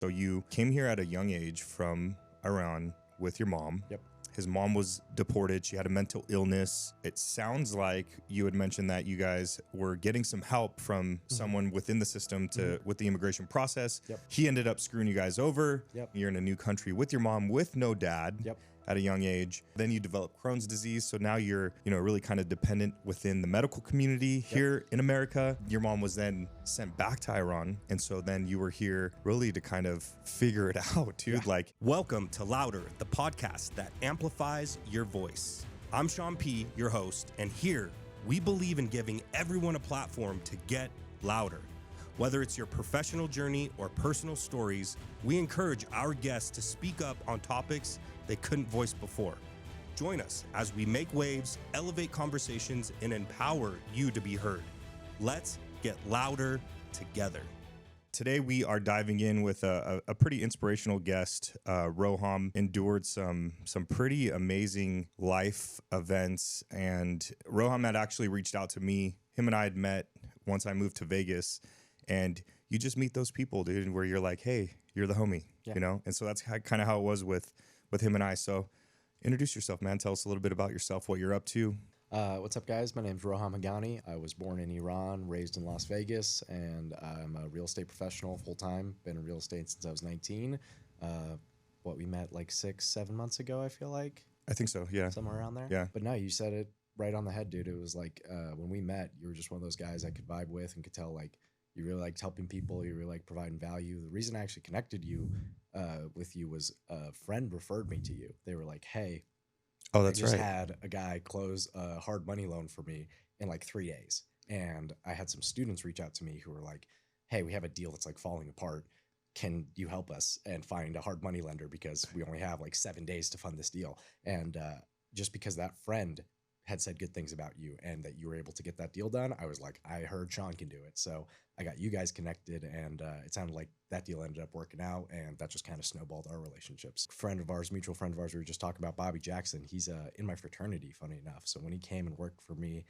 So you came here at a young age from Iran with your mom. Yep. His mom was deported. She had a mental illness. It sounds like you had mentioned that you guys were getting some help from someone within the system with the immigration process. Yep. He ended up screwing you guys over. Yep. You're in a new country with your mom with no dad. Yep. At a young age. Then you develop Crohn's disease. So now you're, really kind of dependent within the medical community here in America. Your mom was then sent back to Iran. And so then you were here really to kind of figure it out, dude. Yeah. Welcome to Loudr, the podcast that amplifies your voice. I'm Sean P., your host, and here we believe in giving everyone a platform to get louder. Whether it's your professional journey or personal stories, we encourage our guests to speak up on topics they couldn't voice before. Join us as we make waves, elevate conversations, and empower you to be heard. Let's get louder together. Today we are diving in with a pretty inspirational guest. Roham endured some pretty amazing life events, and Roham had actually reached out to me. Him and I had met once I moved to Vegas, and you just meet those people, dude, where you're like, hey, you're the homie, And so that's kind of how it was with him and I. So introduce yourself, man. Tell us a little bit about yourself, what you're up to. What's up, guys? My name's Roham Haghani. I was born in Iran, raised in Las Vegas, and I'm a real estate professional full-time. Been in real estate since I was 19. We met like 6-7 months ago, I feel like. I think so, yeah. Somewhere around there. Yeah. But no, you said it right on the head, dude. It was like when we met, you were just one of those guys I could vibe with and could tell like you really liked helping people. You really liked providing value. The reason I actually connected with you was a friend referred me to you. They were like, hey, oh, that's I just right. had a guy close a hard money loan for me in like 3 days. And I had some students reach out to me who were like, hey, we have a deal that's like falling apart. Can you help us and find a hard money lender because we only have like 7 days to fund this deal? And just because that friend had said good things about you and that you were able to get that deal done, I was like, I heard Sean can do it. So I got you guys connected, and it sounded like that deal ended up working out, and that just kind of snowballed our relationships. Mutual friend of ours, we were just talking about Bobby Jackson. He's in my fraternity, funny enough. So when he came and worked for me,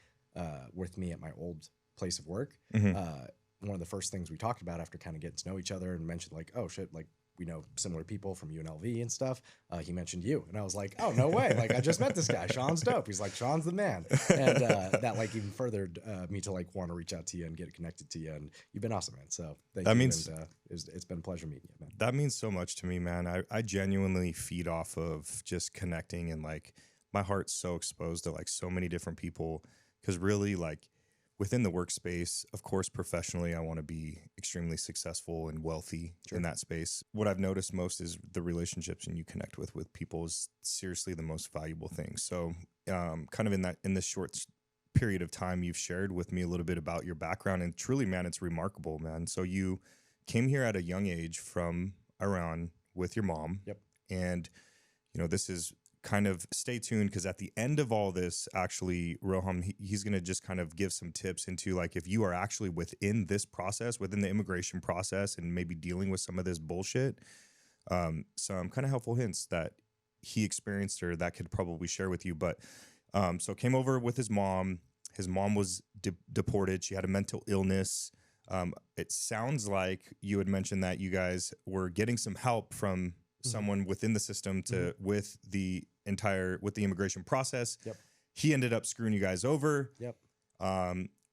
with me at my old place of work, one of the first things we talked about after kind of getting to know each other and mentioned like, oh shit, like we know similar people from UNLV and stuff. He mentioned you, and I was like, oh, no way. Like I just met this guy. Sean's dope. He's like, Sean's the man. And that like even furthered me to like want to reach out to you and get connected to you. And you've been awesome, man. So thank you. Means, and, it's been a pleasure meeting you, man. That means so much to me, man. I genuinely feed off of just connecting, and like my heart's so exposed to like so many different people, because really like within the workspace, of course, professionally, I want to be extremely successful and wealthy in that space. What I've noticed most is the relationships and you connect with people is seriously the most valuable thing. So kind of in this short period of time, you've shared with me a little bit about your background, and truly, man, it's remarkable, man. So you came here at a young age from Iran with your mom. Yep. And, this is kind of, stay tuned, because at the end of all this, actually, Roham, he's going to just kind of give some tips into like if you are actually within this process, within the immigration process, and maybe dealing with some of this bullshit, some kind of helpful hints that he experienced or that could probably share with you. But so came over with his mom. His mom was deported. She had a mental illness. It sounds like you had mentioned that you guys were getting some help from someone within the system with the immigration process. Yep. He ended up screwing you guys over. Yep.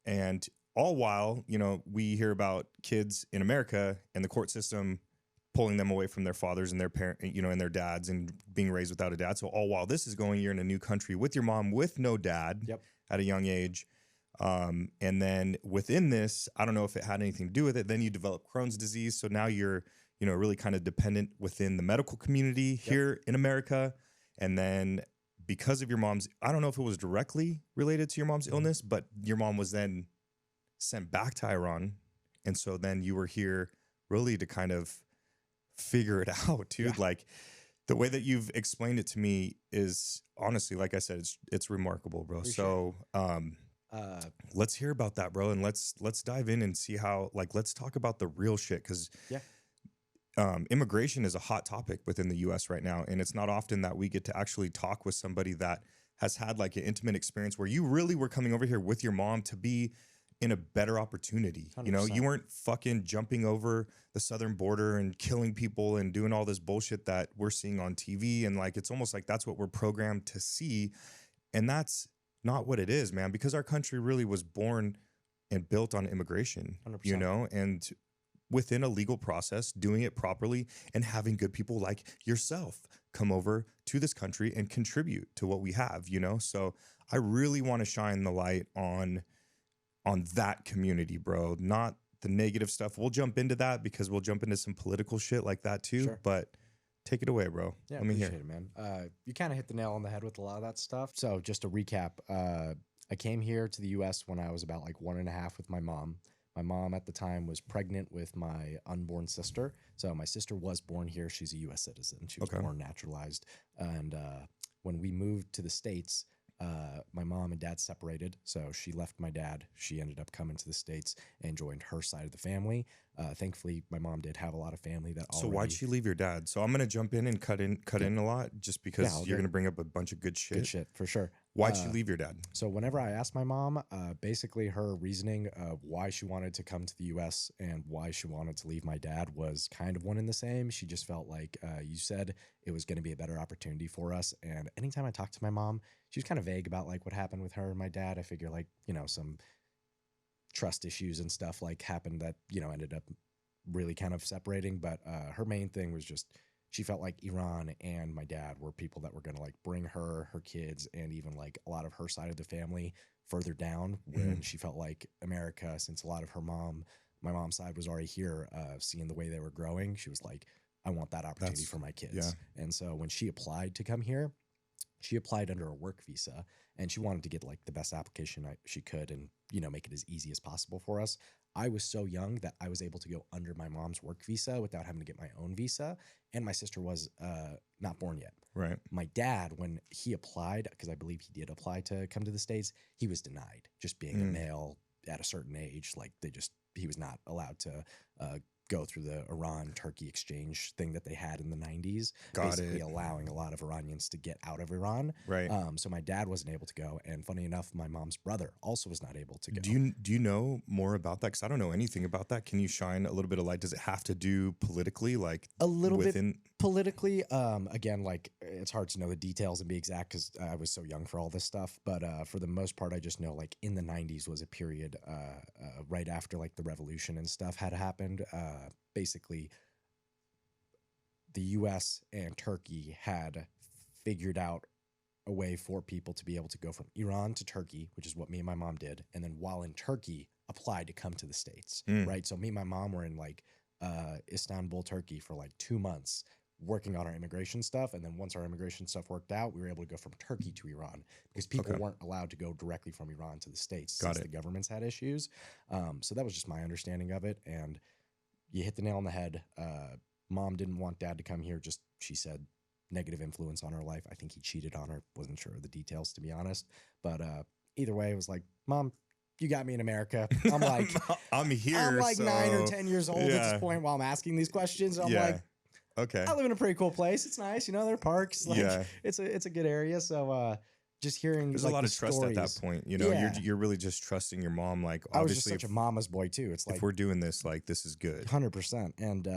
And all while, we hear about kids in America and the court system pulling them away from their fathers and their parent, and their dads, and being raised without a dad. So all while this is going, you're in a new country with your mom with no dad at a young age. And then within this, I don't know if it had anything to do with it. Then you develop Crohn's disease. So now you're really kind of dependent within the medical community here in America. And then because of your mom's, I don't know if it was directly related to your mom's illness, but your mom was then sent back to Iran. And so then you were here really to kind of figure it out, dude. Yeah. Like the way that you've explained it to me is honestly, like I said, it's remarkable, bro. Appreciate so, let's hear about that, bro. And let's dive in and see how, like, let's talk about the real shit. 'Cause immigration is a hot topic within the US right now. And it's not often that we get to actually talk with somebody that has had like an intimate experience where you really were coming over here with your mom to be in a better opportunity. You know, 100%. you weren't fucking jumping over the southern border and killing people and doing all this bullshit that we're seeing on TV. And like, it's almost like that's what we're programmed to see. And that's not what it is, man, because our country really was born and built on immigration, 100%. you know, and within a legal process, doing it properly and having good people like yourself come over to this country and contribute to what we have, you know? So I really want to shine the light on that community, bro, not the negative stuff. We'll jump into that because we'll jump into some political shit like that too, Sure. but take it away, bro. Yeah, Let me hear. appreciate it, man. You kind of hit the nail on the head with a lot of that stuff. So just to recap, I came here to the U.S. when I was about like 1.5 with my mom. My mom at the time was pregnant with my unborn sister. So my sister was born here. She's a U.S. citizen. She was born naturalized. And when we moved to the States, my mom and dad separated. So she left my dad. She ended up coming to the States and joined her side of the family. Thankfully, my mom did have a lot of family that already... So why'd she leave your dad? So I'm going to jump in and cut in a lot just because you're going to bring up a bunch of good shit. Good shit, for sure. Why'd she leave your dad? So whenever I asked my mom, basically her reasoning of why she wanted to come to the U.S. and why she wanted to leave my dad was kind of one and the same. She just felt like you said it was going to be a better opportunity for us. And anytime I talked to my mom, she was kind of vague about like what happened with her and my dad. I figure like, you know, some trust issues and stuff like happened that, you know, ended up really kind of separating. But her main thing was just she felt like Iran and my dad were people that were going to like bring her kids, and even like a lot of her side of the family further down, when she felt like America, since a lot of my mom's side was already here, seeing the way they were growing, she was like, I want that opportunity for my kids. Yeah. And so when she applied to come here, she applied under a work visa, and she wanted to get like the best application she could and, you know, make it as easy as possible for us. I was so young that I was able to go under my mom's work visa without having to get my own visa. And my sister was not born yet. Right. My dad, when he applied, because I believe he did apply to come to the States, he was denied just being a male at a certain age. Like he was not allowed to go through the Iran-Turkey exchange thing that they had in the 90s, basically allowing a lot of Iranians to get out of Iran. Right. So my dad wasn't able to go, and funny enough, my mom's brother also was not able to go. Do you know more about that? Because I don't know anything about that. Can you shine a little bit of light? Does it have to do politically, like a little bit politically? Again, like it's hard to know the details and be exact because I was so young for all this stuff. But for the most part, I just know like in the 90s was a period right after like the revolution and stuff had happened. Basically, the U.S. and Turkey had figured out a way for people to be able to go from Iran to Turkey, which is what me and my mom did, and then while in Turkey, applied to come to the States, right? So me and my mom were in like Istanbul, Turkey for like 2 months working on our immigration stuff, and then once our immigration stuff worked out, we were able to go from Turkey to Iran because people weren't allowed to go directly from Iran to the States since the governments had issues. So that was just my understanding of it, and you hit the nail on the head. Mom didn't want dad to come here. Just, she said, negative influence on her life. I think he cheated on her. Wasn't sure of the details, to be honest. But either way, it was like, Mom, you got me in America. I'm like, I'm here. I'm like 9 or 10 years old at this point while I'm asking these questions. I'm like, okay, I live in a pretty cool place. It's nice. You know, there are parks. Like, it's a good area. So, just hearing there's like, a lot of stories, trust at that point, you know. You're really just trusting your mom. Like, I was just obviously, such a mama's boy too. It's like, if we're doing this, like, this is good. 100%. And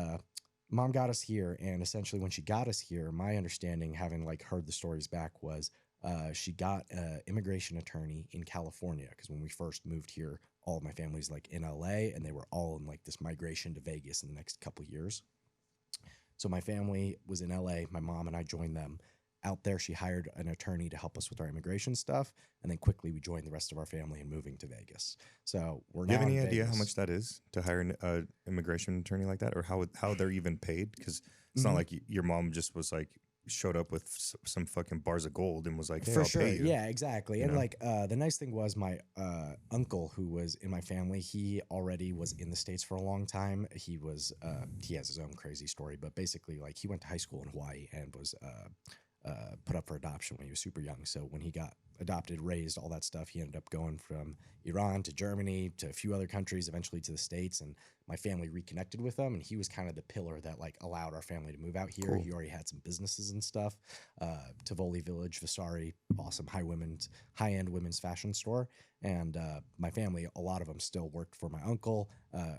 mom got us here, and essentially when she got us here, my understanding, having like heard the stories back, was she got an immigration attorney in California, because when we first moved here, all of my family's like in LA, and they were all in like this migration to Vegas in the next couple of years. So my family was in LA. My mom and I joined them. Out there, she hired an attorney to help us with our immigration stuff, and then quickly we joined the rest of our family in moving to Vegas. So we're now. Do you have any in idea Vegas. how much that is to hire an immigration attorney like that, or how they're even paid? Because it's not like your mom just was like showed up with some fucking bars of gold and was like, "Hey, For I'll sure, pay you." yeah, exactly. You And know? like the nice thing was my uncle, who was in my family, he already was in the States for a long time. He was he has his own crazy story, but basically, like, he went to high school in Hawaii and was put up for adoption when he was super young. So when he got adopted, raised, all that stuff, he ended up going from Iran to Germany to a few other countries, eventually to the States. And my family reconnected with him, and he was kind of the pillar that like allowed our family to move out here. Cool. He already had some businesses and stuff. Tivoli Village, Vasari, awesome high-end women's fashion store. And my family, a lot of them still worked for my uncle,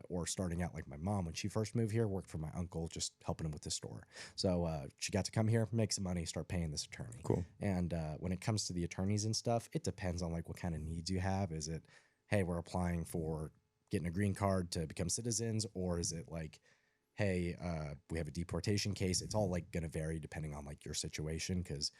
or starting out like my mom when she first moved here, worked for my uncle, just helping him with the store. So she got to come here, make some money, start paying this attorney. Cool. And when it comes to the attorneys and stuff, it depends on like what kind of needs you have. Is it, hey, we're applying for getting a green card to become citizens, or is it like, hey, we have a deportation case? It's all like going to vary depending on like your situation, because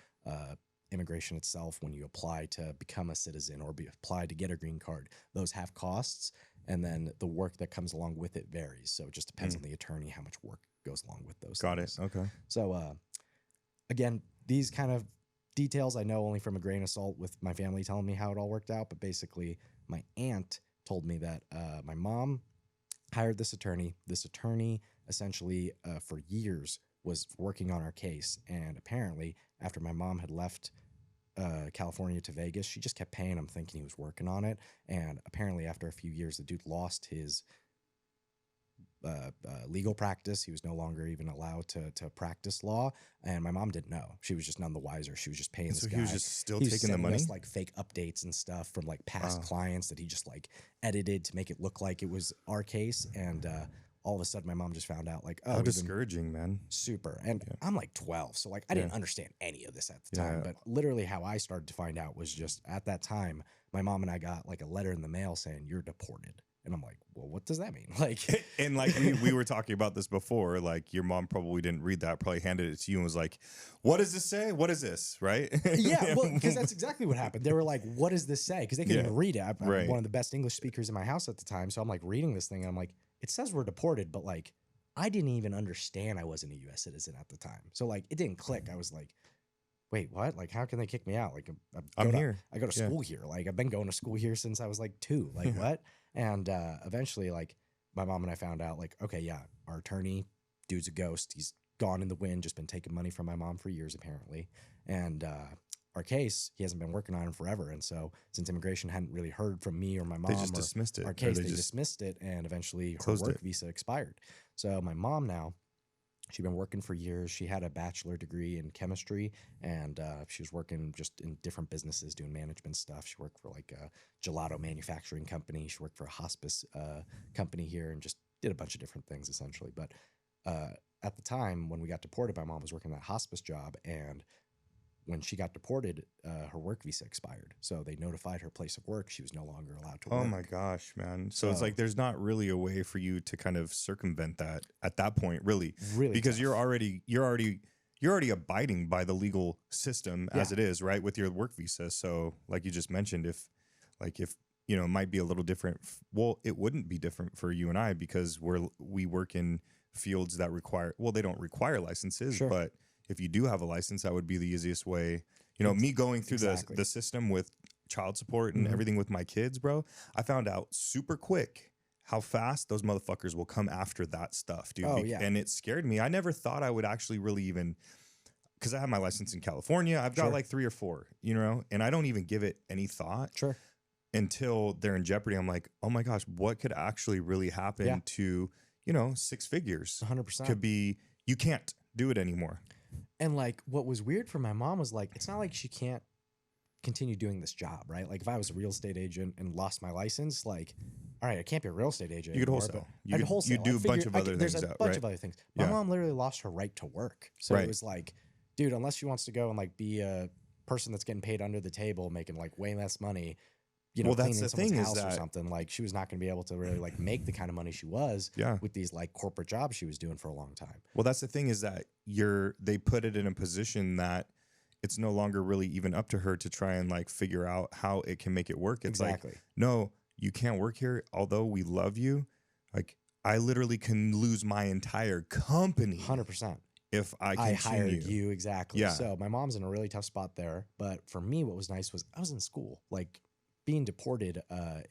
immigration itself, when you apply to become a citizen or apply to get a green card, those have costs, and then the work that comes along with it varies. So it just depends on the attorney how much work goes along with those Got things. it. Okay. So again, these kind of details I know only from a grain of salt with my family telling me how it all worked out, but basically my aunt told me that my mom hired this attorney. This attorney essentially for years was working on our case, and apparently after my mom had left California to Vegas, she just kept paying him thinking he was working on it, and apparently after a few years the dude lost his legal practice. He was no longer even allowed to practice law, and my mom didn't know. She was just none the wiser. She was just paying this guy. He was just still He was taking the sending money. us, like fake updates and stuff from like past clients that he just like edited to make it look like it was our case, and all of a sudden my mom just found out like, oh, How we've been discouraging, man. super. And I'm like 12, so like I didn't understand any of this at the time, but literally how I started to find out was just at that time my mom and I got like a letter in the mail saying you're deported. And I'm like, well, what does that mean? Like, And like we were talking about this before, like your mom probably didn't read that, probably handed it to you and was like, what does this say? What is this? Right? yeah, well, because that's exactly what happened. They were like, what does this say? Because they couldn't even read it. I'm Right. one of the best English speakers in my house at the time. So I'm like reading this thing and I'm like, it says we're deported, but like, I didn't even understand I wasn't a U.S. citizen at the time. So like, it didn't click. I was like, wait, what? Like, how can they kick me out? Like, I'm here. I go to school here. Like, I've been going to school here since I was like 2. Like, what? And eventually, like, my mom and I found out, like, okay, yeah, our attorney, dude's a ghost. He's gone in the wind, just been taking money from my mom for years, apparently. And our case, he hasn't been working on it forever. And so, since immigration hadn't really heard from me or my mom, They just dismissed it. our Or case, they they just dismissed it, and eventually her closed work it. visa expired. So my mom now, she'd been working for years. She had a bachelor degree in chemistry, and she was working just in different businesses doing management stuff. She worked for like a gelato manufacturing company. She worked for a hospice company here and just did a bunch of different things essentially. But at the time when we got deported, my mom was working that hospice job, and when she got deported, her work visa expired. So they notified her place of work. She was no longer allowed to work. Oh my gosh, man. So it's like there's not really a way for you to kind of circumvent that at that point, really. Really because tough. you're already abiding by the legal system as it is, right? With your work visa. So like you just mentioned, if you know, it might be a little different. Well, it wouldn't be different for you and I because we work in fields that require, well, they don't require licenses, Sure. but if you do have a license, that would be the easiest way. You know, me going through Exactly. the system with child support and everything with my kids, bro, I found out super quick how fast those motherfuckers will come after that stuff, dude. Oh, yeah. And it scared me. I never thought I would actually really even, because I have my license in California. I've got Sure. like 3 or 4, you know, and I don't even give it any thought Sure. until they're in jeopardy. I'm like, oh my gosh, what could actually really happen Yeah. to, you know, 6 figures? 100%. Could be, you can't do it anymore. And like what was weird for my mom was like, it's not like she can't continue doing this job, right? Like if I was a real estate agent and lost my license, like, all right, I can't be a real estate agent. You could anymore, wholesale. but I'd wholesale. You do I'd a bunch figure- of I other could- There's things a out, bunch right? of other things. My Yeah. mom literally lost her right to work. So Right. it was like, dude, unless she wants to go and like be a person that's getting paid under the table, making like way less money, you know, Well, that's cleaning the someone's thing is house or that- something, like she was not going to be able to really like make the kind of money she was Yeah. with these like corporate jobs she was doing for a long time. Well, that's the thing is that they put it in a position that it's no longer really even up to her to try and like figure out how it can make it work. It's Exactly. like, no, you can't work here. Although we love you, like I literally can lose my entire company 100%. if I I continue. hired you, exactly. Yeah. So my mom's in a really tough spot there. But for me, what was nice was I was in school. Like being deported,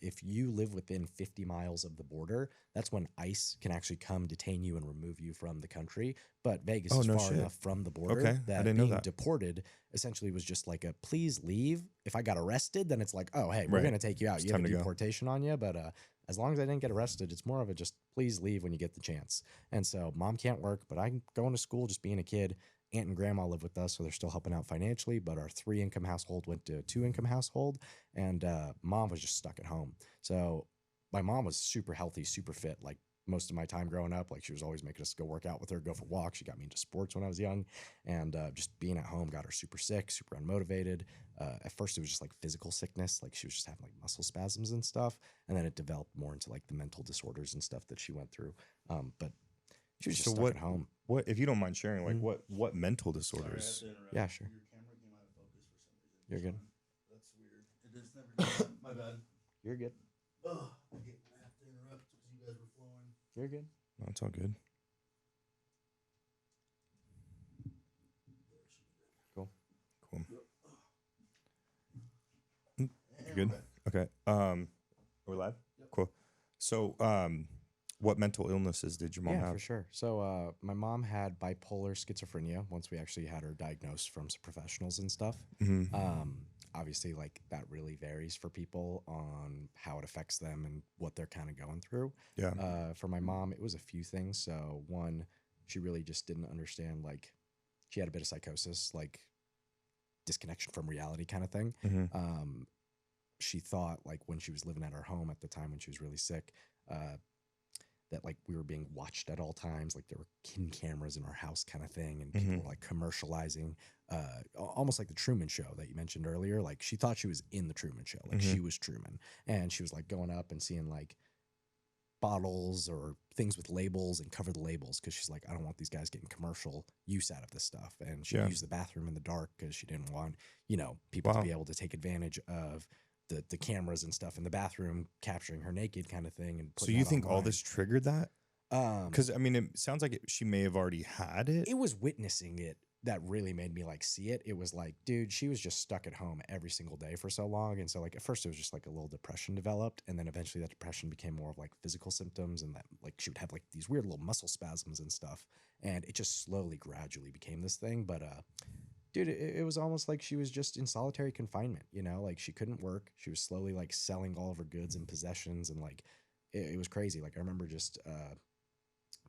if you live within 50 miles of the border, that's when ICE can actually come detain you and remove you from the country. But Vegas Oh, is no far shit. enough from the border Okay, I that didn't know being that. deported essentially was just like a please leave. If I got arrested, then it's like, oh, hey, we're Right. going to take you out. It's You have time a to go. deportation on you. But as long as I didn't get arrested, it's more of a just please leave when you get the chance. And so mom can't work, but I'm going to school just being a kid. Aunt and grandma live with us, so they're still helping out financially, but our 3-income household went to a 2-income household, and mom was just stuck at home. So my mom was super healthy, super fit, like most of my time growing up. Like she was always making us go work out with her, go for walks. She got me into sports when I was young, and just being at home got her super sick, super unmotivated. At first it was just like physical sickness, like she was just having like muscle spasms and stuff, and then it developed more into like the mental disorders and stuff that she went through. But she was just stuck at home. What, if you don't mind sharing, like Mhm. what mental Sorry, I disorders? have to interrupt. Yeah, sure. Your camera came out of focus for some reason. You're good. That's weird. It just never did that. My bad. You're good. Oh, I hate when I have to interrupt because you guys were flowing. You're good. No, it's all good. Cool. Cool. You good? Okay. Are we live? Yep. Cool. So, what mental illnesses did your mom Yeah, have? for sure. So my mom had bipolar schizophrenia once we actually had her diagnosed from some professionals and stuff. Mm-hmm. Obviously, like that really varies for people on how it affects them and what they're kind of going through. Yeah. For my mom, it was a few things. So one, she really just didn't understand, like she had a bit of psychosis, like disconnection from reality kind of thing. Mm-hmm. She thought like when she was living at her home at the time when she was really sick, that like we were being watched at all times, like there were hidden cameras in our house kind of thing, and people Mhm. were like commercializing, almost like the Truman Show that you mentioned earlier. Like she thought she was in the Truman Show, like Mhm. she was Truman, and she was like going up and seeing like bottles or things with labels and cover the labels because she's like, I don't want these guys getting commercial use out of this stuff. And she Yeah. used the bathroom in the dark because she didn't want, you know, people to Wow. be able to take advantage of the cameras and stuff in the bathroom, capturing her naked kind of thing. And So putting you that think all online. this triggered that? Um, Because I mean, it sounds like she may have already had it. it was witnessing it that really made me like see it. It was like, dude, she was just stuck at home every single day for so long. And so like at first it was just like a little depression developed. And then eventually that depression became more of like physical symptoms, and that like she would have like these weird little muscle spasms and stuff. And it just slowly, gradually became this thing. But dude, it was almost like she was just in solitary confinement, you know, like she couldn't work. She was slowly like selling all of her goods and possessions. And like, it was crazy. Like I remember just,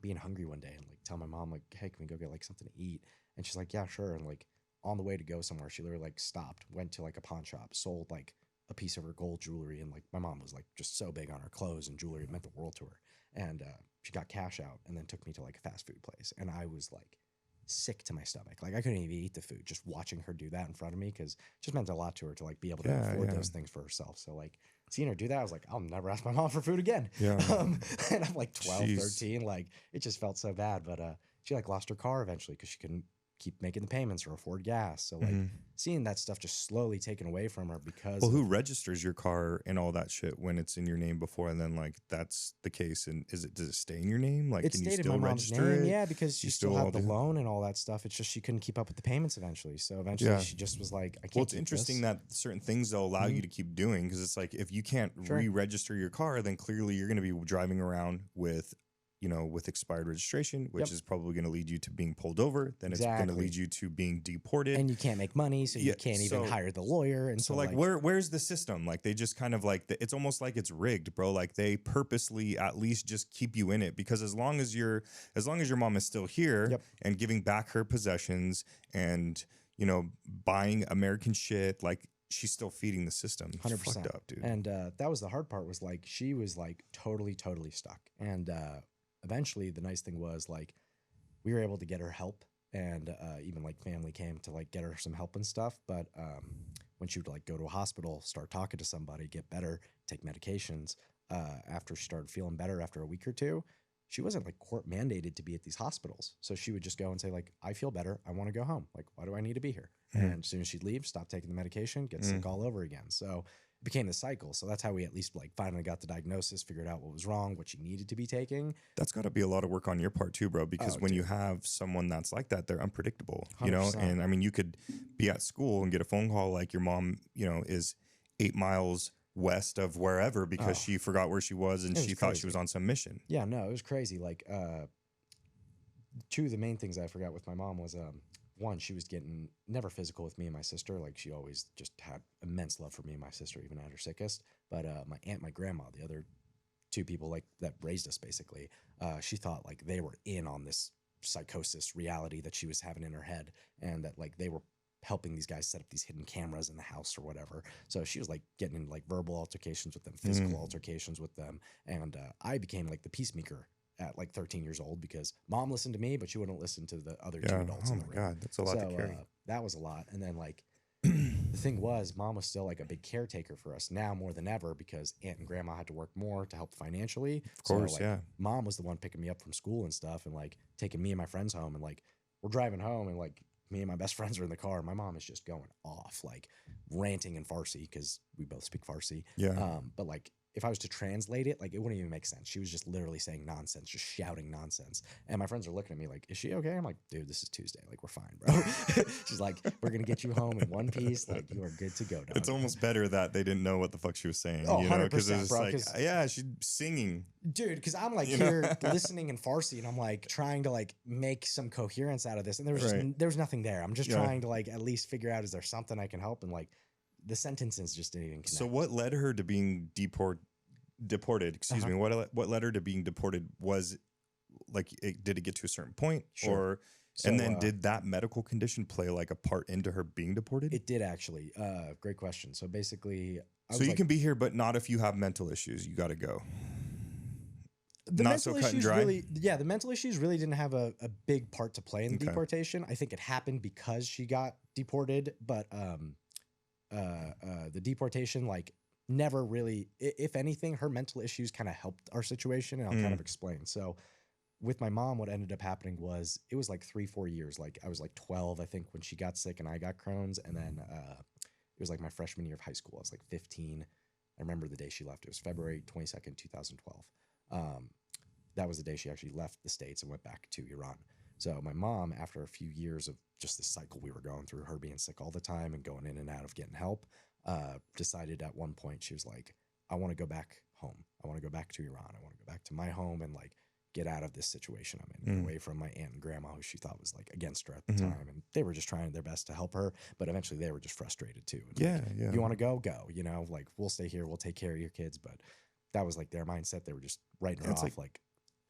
being hungry one day and like tell my mom like, hey, can we go get like something to eat? And she's like, yeah, sure. And like on the way to go somewhere, she literally like stopped, went to like a pawn shop, sold like a piece of her gold jewelry. And like my mom was like just so big on her clothes and jewelry, it meant the world to her. And she got cash out and then took me to like a fast food place. And I was like sick to my stomach. Like I couldn't even eat the food, just watching her do that in front of me, because it just meant a lot to her to like be able to Yeah, afford yeah. those things for herself. So like seeing her do that, I was like, I'll never ask my mom for food again. Yeah. And I'm like 12, Jeez. 13. Like it just felt so bad. But she like lost her car eventually because she couldn't keep making the payments or afford gas. So like Mhm. seeing that stuff just slowly taken away from her because Well, of- who registers your car and all that shit when it's in your name before, and then like that's the case? And does it stay in your name? Like, it can you stayed in still my mom's register name, it? yeah, because she You still still had the all do- loan and all that stuff. It's just she couldn't keep up with the payments eventually. So eventually Yeah. she just was like, I can't. Well, it's keep interesting this. that certain things they'll allow Mhm. you to keep doing, because it's like if you can't Sure. re-register your car, then clearly you're going to be driving around with, you know, with expired registration, which Yep. is probably going to lead you to being pulled over. Then it's going to Exactly. lead you to being deported. and you can't make money, so Yeah, you can't even so- hire the lawyer. And so like where's the system? Like they just kind of like it's almost like it's rigged, bro. Like they purposely at least just keep you in it, because as long as your mom is still here Yep. and giving back her possessions and, you know, buying American shit, like she's still feeding the system. It's 100%. fucked up, dude. And that was the hard part, was like she was like totally stuck. And eventually the nice thing was like we were able to get her help, and even like family came to like get her some help and stuff. But when she would like go to a hospital, start talking to somebody, get better, take medications, after she started feeling better after a week or two, she wasn't like court mandated to be at these hospitals. So she would just go and say like, I feel better, I want to go home. Like, why do I need to be here? Mhm. And as soon as she'd leave, stop taking the medication, get Mhm. sick all over again. So it became the cycle. So that's how we at least like finally got the diagnosis, figured out what was wrong, what she needed to be taking. That's got to be a lot of work on your part too, bro, because Oh, when you dude. have someone that's like that, they're unpredictable, you know? 100%. And I mean, you could be at school and get a phone call like your mom, you know, is 8 miles west of wherever because Oh. she forgot where she was and It was she thought she crazy. was on some mission. Yeah, no, it was crazy. Like, two of the main things I forgot with my mom was, one, she was getting never physical with me and my sister. Like, she always just had immense love for me and my sister, even at her sickest. But my aunt, my grandma, the other two people like that raised us basically, she thought like they were in on this psychosis reality that she was having in her head, and that like they were helping these guys set up these hidden cameras in the house or whatever. So she was like getting in like verbal altercations with them, physical altercations with them. And I became like the peacemaker at like 13 years old because mom listened to me, but she wouldn't listen to the other two adults Oh in my the room. God, that's a lot to carry. That was a lot. And then like the thing was, mom was still like a big caretaker for us now more than ever because aunt and grandma had to work more to help financially. Of course, so, like, mom was the one picking me up from school and stuff and like taking me and my friends home. And like we're driving home and like me and my best friends are in the car and my mom is just going off, like ranting in Farsi because we both speak Farsi. Yeah. But like if I was to translate it, like it wouldn't even make sense. She was just literally saying nonsense, just shouting nonsense. And my friends are looking at me like, is she okay? I'm like, dude, this is Tuesday. Like, we're fine, bro. She's like, we're going to get you home in one piece. Like, you are good to go, dog. It's almost better that they didn't know what the fuck she was saying. Oh, you know, 100%, because it's bro, like, yeah, she's singing. Dude, because I'm like You here listening in Farsi and I'm like trying to like make some coherence out of this. And there was just, there was nothing there. I'm just trying to like at least figure out, is there something I can help? And like the sentences just didn't even connect. So what led her to being deported? Excuse me. What led her to being deported? Was like, did it get to a certain point? Sure. Or and then did that medical condition play like a part into her being deported? It did actually. Great question. So basically, so you can be here, but not if you have mental issues. You got to go. The not mental so cut and issues dry. really, the mental issues really didn't have a big part to play in the deportation. I think it happened because she got deported, but the deportation like never really, if anything, her mental issues kind of helped our situation, and I'll kind of explain. So with my mom, what ended up happening was it was like 3-4 years. Like I was like 12, I think, when she got sick and I got Crohn's, and then it was like my freshman year of high school. I was like 15. I remember the day she left. It was February 22nd, 2012. That was the day she actually left the States and went back to Iran. So my mom, after a few years of just the cycle we were going through, her being sick all the time and going in and out of getting help, decided at one point, she was like, I want to go back home. I want to go back to Iran. I want to go back to my home and like get out of this situation I'm in, away from my aunt and grandma, who she thought was like against her at the time. And they were just trying their best to help her, but eventually they were just frustrated too. And like, you want to go, you know, like we'll stay here. We'll take care of your kids. But that was like their mindset. They were just writing her off. Like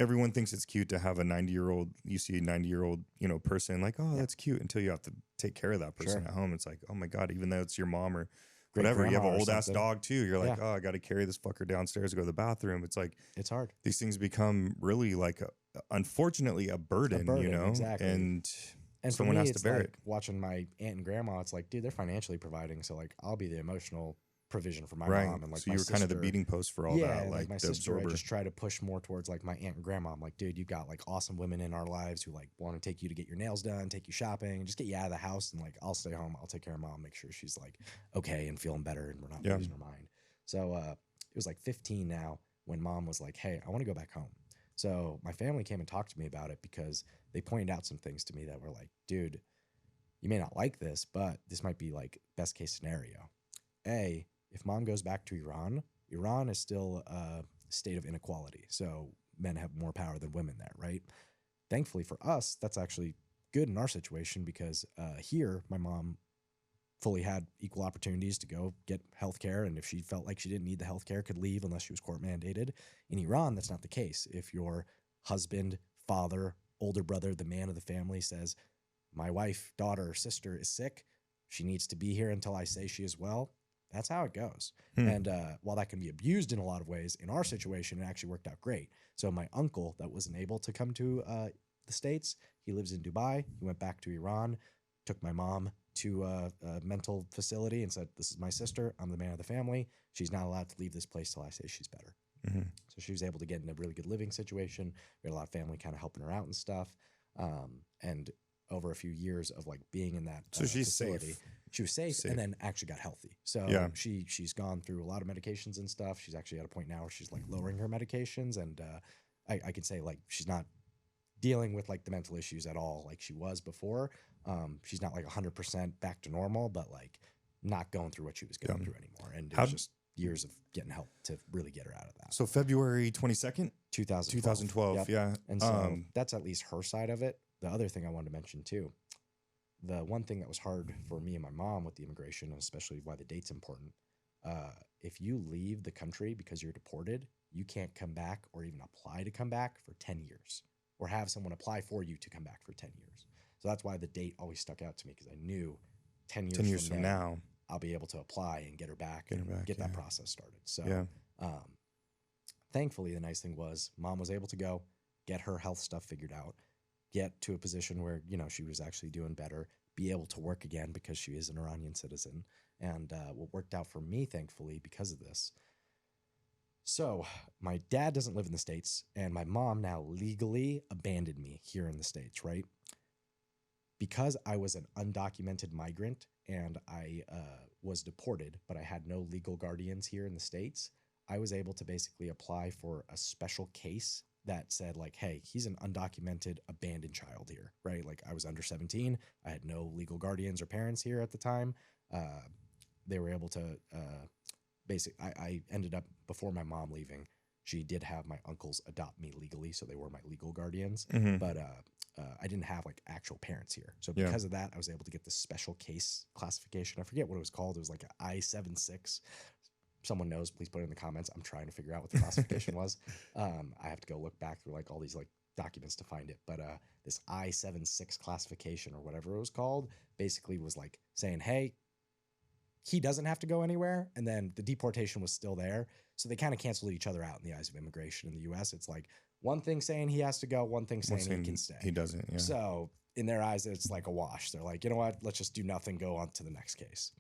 everyone thinks it's cute to have a 90-year-old, you see a 90-year-old, you know, person like, oh, that's cute, until you have to take care of that person at home. It's like, oh my God, even though it's your mom or whatever, you have an old ass dog too. You're like, oh, I got to carry this fucker downstairs to go to the bathroom. It's like, it's hard. These things become really like, unfortunately, a burden, you know, exactly. and someone has to bear like it. Watching my aunt and grandma, it's like, dude, they're financially providing. So like, I'll be the emotional provision for my mom, and like, so my you were kind of the beating post for all that. Like my the sister, absorber. I just try to push more towards like my aunt and grandma. I'm like, dude, you got like awesome women in our lives who like want to take you to get your nails done, take you shopping, just get you out of the house, and like I'll stay home. I'll take care of mom, make sure she's like okay and feeling better, and we're not losing her mind. So it was like 15 now when mom was like, hey, I want to go back home. So my family came and talked to me about it because they pointed out some things to me that were like, dude, you may not like this, but this might be like best case scenario. If mom goes back to Iran, Iran is still a state of inequality. So men have more power than women there, right? Thankfully for us, that's actually good in our situation because here, my mom fully had equal opportunities to go get healthcare. And if she felt like she didn't need the healthcare, could leave unless she was court mandated. In Iran, that's not the case. If your husband, father, older brother, the man of the family says, my wife, daughter, sister is sick, she needs to be here until I say she is well, that's how it goes. And while that can be abused in a lot of ways, in our situation, it actually worked out great. So my uncle that wasn't able to come to the States, he lives in Dubai. He went back to Iran, took my mom to a mental facility and said, this is my sister. I'm the man of the family. She's not allowed to leave this place till I say she's better. So she was able to get in a really good living situation. We had a lot of family kind of helping her out and stuff. And over a few years of like being in that so she's facility, safe. She was safe and then actually got healthy. So she's gone through a lot of medications and stuff. She's actually at a point now where she's like lowering her medications. And I can say like she's not dealing with like the mental issues at all like she was before. She's not like 100% back to normal, but like not going through what she was going through anymore. And it was just years of getting help to really get her out of that. So February 22nd, 2012. Yeah. And so that's at least her side of it. The other thing I wanted to mention too, the one thing that was hard for me and my mom with the immigration, and especially why the date's important, if you leave the country because you're deported, you can't come back or even apply to come back for 10 years or have someone apply for you to come back for 10 years. So that's why the date always stuck out to me, because I knew 10 years, 10 years from then, now, I'll be able to apply and get her back and get that process started. So thankfully, the nice thing was mom was able to go get her health stuff figured out, get to a position where, you know, she was actually doing better, be able to work again because she is an Iranian citizen. And what worked out for me, thankfully, because of this. So my dad doesn't live in the States, and my mom now legally abandoned me here in the States, right? Because I was an undocumented migrant and I was deported, but I had no legal guardians here in the States, I was able to basically apply for a special case that said, like, hey, he's an undocumented abandoned child here, right? Like, I was under 17. I had no legal guardians or parents here at the time. They were able to I ended up, before my mom leaving, she did have my uncles adopt me legally, so they were my legal guardians. But I didn't have like actual parents here. So because of that, I was able to get this special case classification. I forget what it was called. It was like an I-76. Someone knows, please put it in the comments. I'm trying to figure out what the classification was. I have to go look back through like all these like documents to find it. But this I-76 classification, or whatever it was called, basically was like saying, hey, he doesn't have to go anywhere. And then the deportation was still there. So they kind of canceled each other out in the eyes of immigration in the US. It's like one thing saying he has to go, one thing saying he can stay. He doesn't. Yeah. So in their eyes, it's like a wash. They're like, you know what? Let's just do nothing, go on to the next case.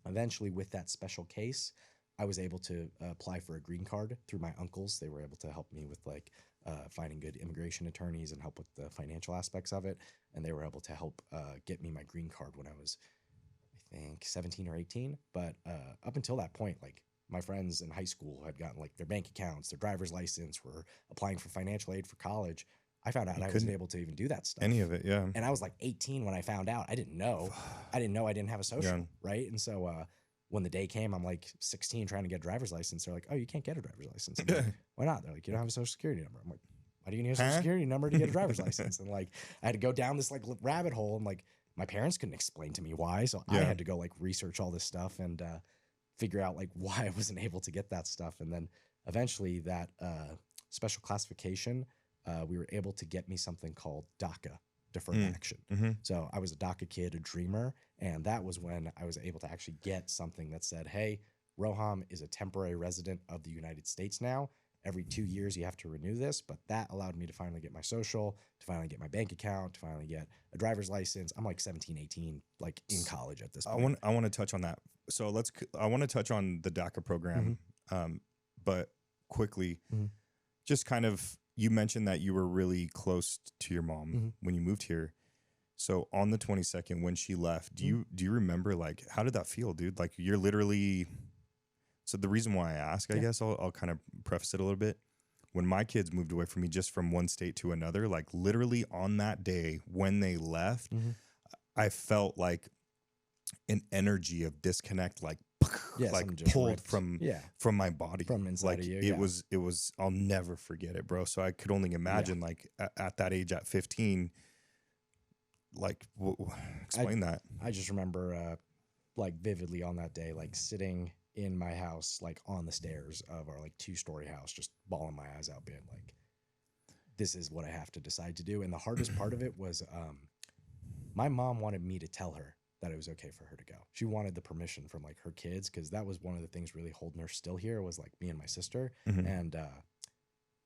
Eventually, with that special case, I was able to apply for a green card through my uncles. They were able to help me with like finding good immigration attorneys and help with the financial aspects of it. And they were able to help get me my green card when I was, I think, 17 or 18. But up until that point, like, my friends in high school had gotten like their bank accounts, their driver's license, were applying for financial aid for college. I found out I wasn't able to even do that stuff. Any of it, yeah. And I was like 18 when I found out. I didn't know. I didn't have a social, right? And so when the day came, I'm like 16 trying to get a driver's license. They're like, oh, you can't get a driver's license. I'm like, why not? They're like, you don't have a social security number. I'm like, why do you need a social security number to get a driver's license? And like, I had to go down this like rabbit hole, and like my parents couldn't explain to me why. So I had to go like research all this stuff and figure out like why I wasn't able to get that stuff. And then eventually that special classification, we were able to get me something called DACA, deferred action. So I was a DACA kid, a dreamer. And that was when I was able to actually get something that said, hey, Roham is a temporary resident of the United States now. Every 2 years, you have to renew this. But that allowed me to finally get my social, to finally get my bank account, to finally get a driver's license. I'm like 17, 18, like in college at this point. I want to touch on that. So I want to touch on the DACA program, but quickly, just kind of, you mentioned that you were really close to your mom when you moved here. So on the 22nd, when she left, do you remember, like, how did that feel, dude? Like, you're literally... So the reason why I ask, I guess I'll kind of preface it a little bit. When my kids moved away from me just from one state to another, like literally on that day when they left, I felt like an energy of disconnect, like pulled from my body, from inside like of you. It was. I'll never forget it, bro. So I could only imagine, like at that age, at 15, like explain that. I just remember, like vividly on that day, like sitting in my house, like on the stairs of our like 2-story house, just bawling my eyes out, being like, this is what I have to decide to do. And the hardest part of it was my mom wanted me to tell her that it was okay for her to go. She wanted the permission from like her kids, because that was one of the things really holding her still here, was like me and my sister. And